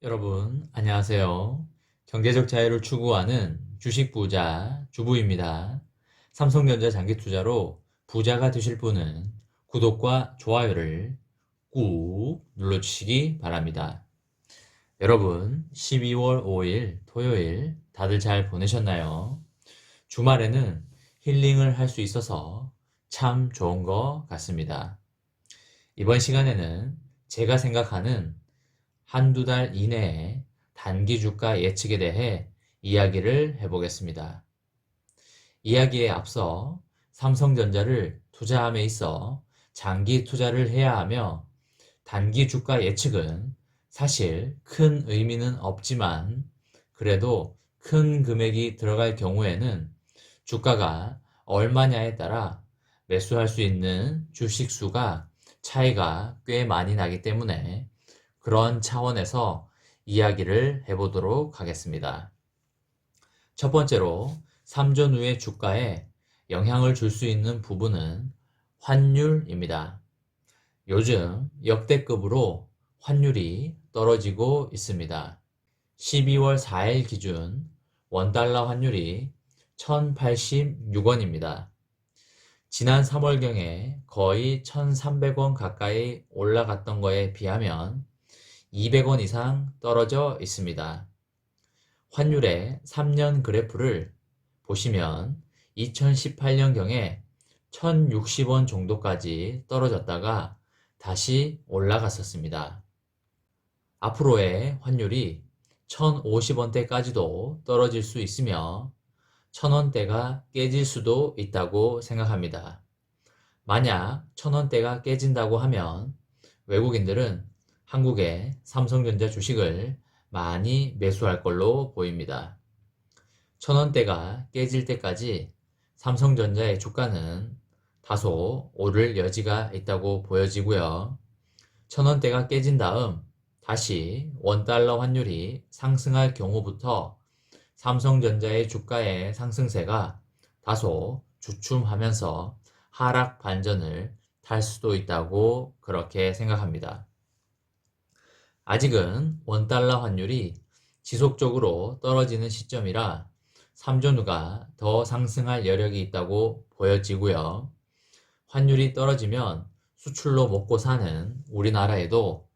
여러분, 안녕하세요. 경제적 자유를 추구하는 주식 부자 주부입니다. 삼성전자 장기 투자로 부자가 되실 분은 구독과 좋아요를 꾹 눌러주시기 바랍니다. 여러분, 12월 5일 토요일 다들 잘 보내셨나요? 주말에는 힐링을 할 수 있어서 참 좋은 것 같습니다. 이번 시간에는 제가 생각하는 한두 달 이내에 단기 주가 예측에 대해 이야기를 해보겠습니다. 이야기에 앞서 삼성전자를 투자함에 있어 장기 투자를 해야 하며 단기 주가 예측은 사실 큰 의미는 없지만 그래도 큰 금액이 들어갈 경우에는 주가가 얼마냐에 따라 매수할 수 있는 주식 수가 차이가 꽤 많이 나기 때문에 그런 차원에서 이야기를 해보도록 하겠습니다. 첫 번째로 3전 후의 주가에 영향을 줄 수 있는 부분은 환율입니다. 요즘 역대급으로 환율이 떨어지고 있습니다. 12월 4일 기준 원달러 환율이 1086원입니다. 지난 3월경에 거의 1300원 가까이 올라갔던 거에 비하면 200원 이상 떨어져 있습니다. 환율의 3년 그래프를 보시면 2018년경에 1060원 정도까지 떨어졌다가 다시 올라갔었습니다. 앞으로의 환율이 1050원대까지도 떨어질 수 있으며 1000원대가 깨질 수도 있다고 생각합니다. 만약 1000원대가 깨진다고 하면 외국인들은 한국의 삼성전자 주식을 많이 매수할 걸로 보입니다. 1000원대가 깨질 때까지 삼성전자의 주가는 다소 오를 여지가 있다고 보여지고요. 1000원대가 깨진 다음 다시 원달러 환율이 상승할 경우부터 삼성전자의 주가의 상승세가 다소 주춤하면서 하락 반전을 탈 수도 있다고 그렇게 생각합니다. 아직은 원달러 환율이 지속적으로 떨어지는 시점이라 3전후가 더 상승할 여력이 있다고 보여지고요. 환율이 떨어지면 수출로 먹고 사는 우리나라에도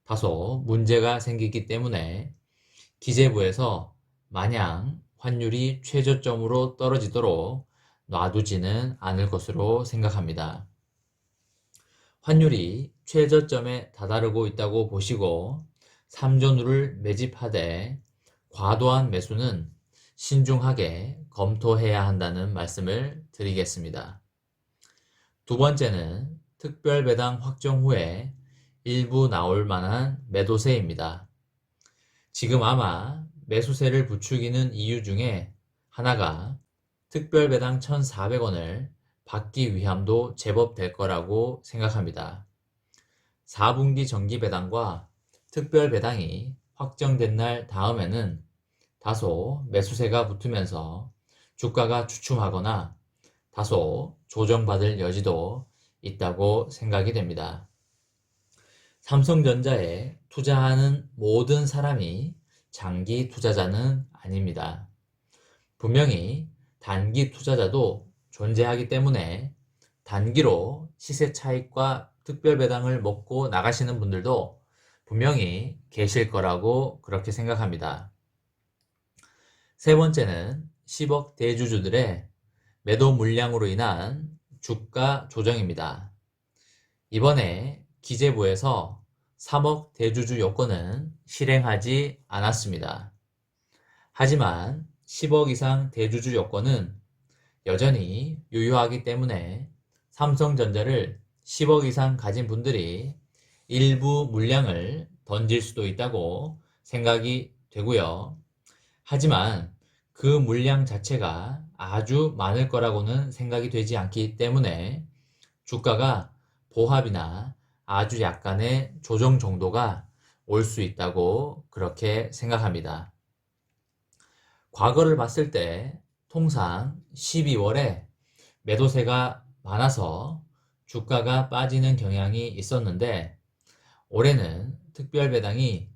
다소 문제가 생기기 때문에 기재부에서 마냥 환율이 최저점으로 떨어지도록 놔두지는 않을 것으로 생각합니다. 환율이 최저점에 다다르고 있다고 보시고 3전후를 매집하되 과도한 매수는 신중하게 검토해야 한다는 말씀을 드리겠습니다. 두 번째는 특별배당 확정 후에 일부 나올 만한 매도세입니다. 지금 아마 매수세를 부추기는 이유 중에 하나가 특별배당 1,400원을 받기 위함도 제법 될 거라고 생각합니다. 4분기 정기배당과 특별배당이 확정된 날 다음에는 다소 매수세가 붙으면서 주가가 주춤하거나 다소 조정받을 여지도 있다고 생각이 됩니다. 삼성전자에 투자하는 모든 사람이 장기 투자자는 아닙니다. 분명히 단기 투자자도 존재하기 때문에 단기로 시세 차익과 특별배당을 먹고 나가시는 분들도 분명히 계실 거라고 그렇게 생각합니다. 세 번째는 10억 대주주들의 매도 물량으로 인한 주가 조정입니다. 이번에 기재부에서 3억 대주주 요건은 실행하지 않았습니다. 하지만 10억 이상 대주주 요건은 여전히 유효하기 때문에 삼성전자를 10억 이상 가진 분들이 일부 물량을 던질 수도 있다고 생각이 되고요. 하지만 그 물량 자체가 아주 많을 거라고는 생각이 되지 않기 때문에 주가가 보합이나 아주 약간의 조정 정도가 올 수 있다고 그렇게 생각합니다. 과거를 봤을 때 통상 12월에 매도세가 많아서 주가가 빠지는 경향이 있었는데 올해는 특별배당이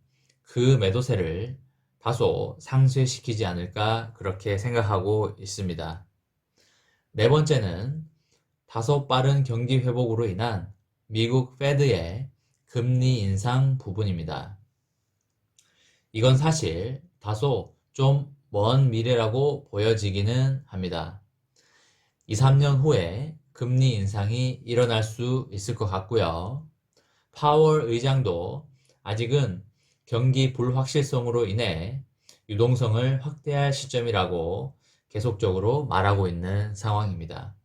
그 매도세를 다소 상쇄시키지 않을까 그렇게 생각하고 있습니다. 네 번째는 다소 빠른 경기 회복으로 인한 미국 페드의 금리 인상 부분입니다. 이건 사실 다소 좀 먼 미래라고 보여지기는 합니다. 2, 3년 후에 금리 인상이 일어날 수 있을 것 같고요. 파월 의장도 아직은 경기 불확실성으로 인해 유동성을 확대할 시점이라고 계속적으로 말하고 있는 상황입니다.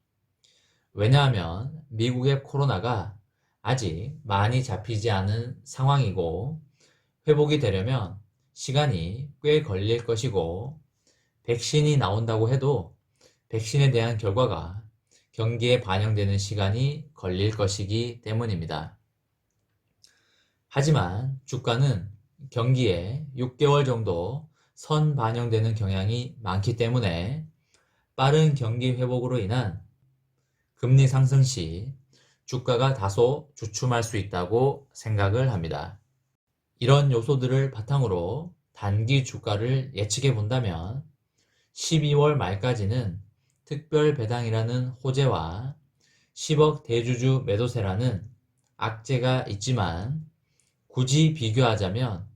왜냐하면 미국의 코로나가 아직 많이 잡히지 않은 상황이고 회복이 되려면 시간이 꽤 걸릴 것이고 백신이 나온다고 해도 백신에 대한 결과가 경기에 반영되는 시간이 걸릴 것이기 때문입니다. 하지만 주가는 경기에 6개월 정도 선 반영되는 경향이 많기 때문에 빠른 경기 회복으로 인한 금리 상승 시 주가가 다소 주춤할 수 있다고 생각을 합니다. 이런 요소들을 바탕으로 단기 주가를 예측해 본다면 12월 말까지는 특별 배당이라는 호재와 10억 대주주 매도세라는 악재가 있지만 굳이 비교하자면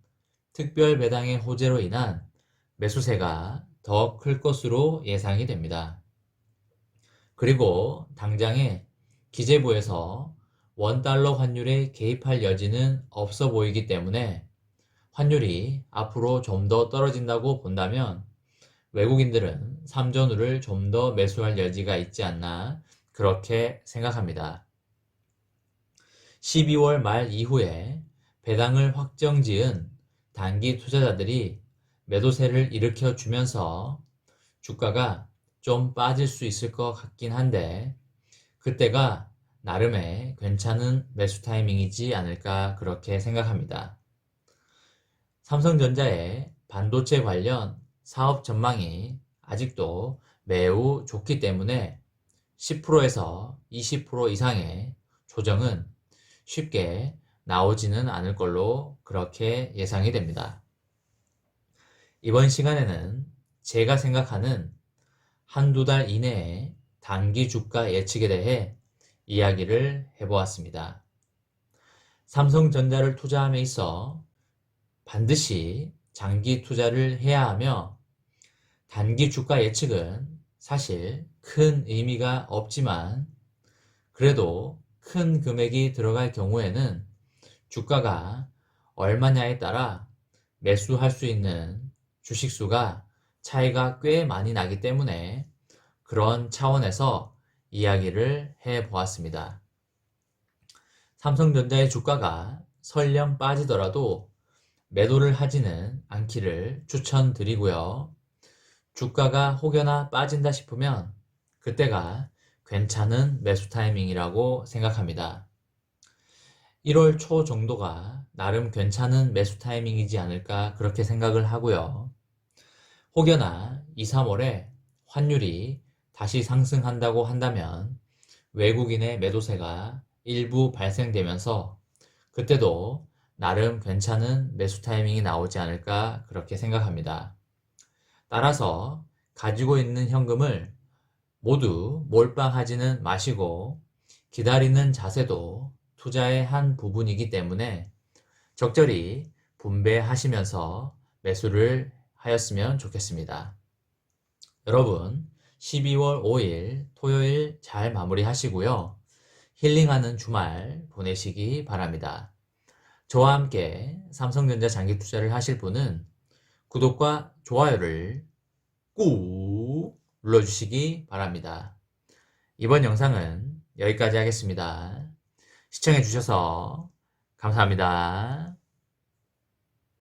특별 배당의 호재로 인한 매수세가 더 클 것으로 예상이 됩니다. 그리고 당장에 기재부에서 원달러 환율에 개입할 여지는 없어 보이기 때문에 환율이 앞으로 좀 더 떨어진다고 본다면 외국인들은 삼전후를 좀 더 매수할 여지가 있지 않나 그렇게 생각합니다. 12월 말 이후에 배당을 확정지은 단기 투자자들이 매도세를 일으켜 주면서 주가가 좀 빠질 수 있을 것 같긴 한데 그때가 나름의 괜찮은 매수 타이밍이지 않을까 그렇게 생각합니다. 삼성전자의 반도체 관련 사업 전망이 아직도 매우 좋기 때문에 10%에서 20% 이상의 조정은 쉽게 나오지는 않을 걸로 그렇게 예상이 됩니다. 이번 시간에는 제가 생각하는 한두 달 이내에 단기 주가 예측에 대해 이야기를 해보았습니다. 삼성전자를 투자함에 있어 반드시 장기 투자를 해야 하며 단기 주가 예측은 사실 큰 의미가 없지만 그래도 큰 금액이 들어갈 경우에는 주가가 얼마냐에 따라 매수할 수 있는 주식수가 차이가 꽤 많이 나기 때문에 그런 차원에서 이야기를 해 보았습니다. 삼성전자의 주가가 설령 빠지더라도 매도를 하지는 않기를 추천드리고요. 주가가 혹여나 빠진다 싶으면 그때가 괜찮은 매수 타이밍이라고 생각합니다. 1월 초 정도가 나름 괜찮은 매수 타이밍이지 않을까 그렇게 생각을 하고요. 혹여나 2, 3월에 환율이 다시 상승한다고 한다면 외국인의 매도세가 일부 발생되면서 그때도 나름 괜찮은 매수 타이밍이 나오지 않을까 그렇게 생각합니다. 따라서 가지고 있는 현금을 모두 몰빵하지는 마시고 기다리는 자세도 투자의 한 부분이기 때문에 적절히 분배하시면서 매수를 하였으면 좋겠습니다. 여러분 12월 5일 토요일 잘 마무리하시고요. 힐링하는 주말 보내시기 바랍니다. 저와 함께 삼성전자 장기 투자를 하실 분은 구독과 좋아요를 꾹 눌러주시기 바랍니다. 이번 영상은 여기까지 하겠습니다. 시청해주셔서 감사합니다.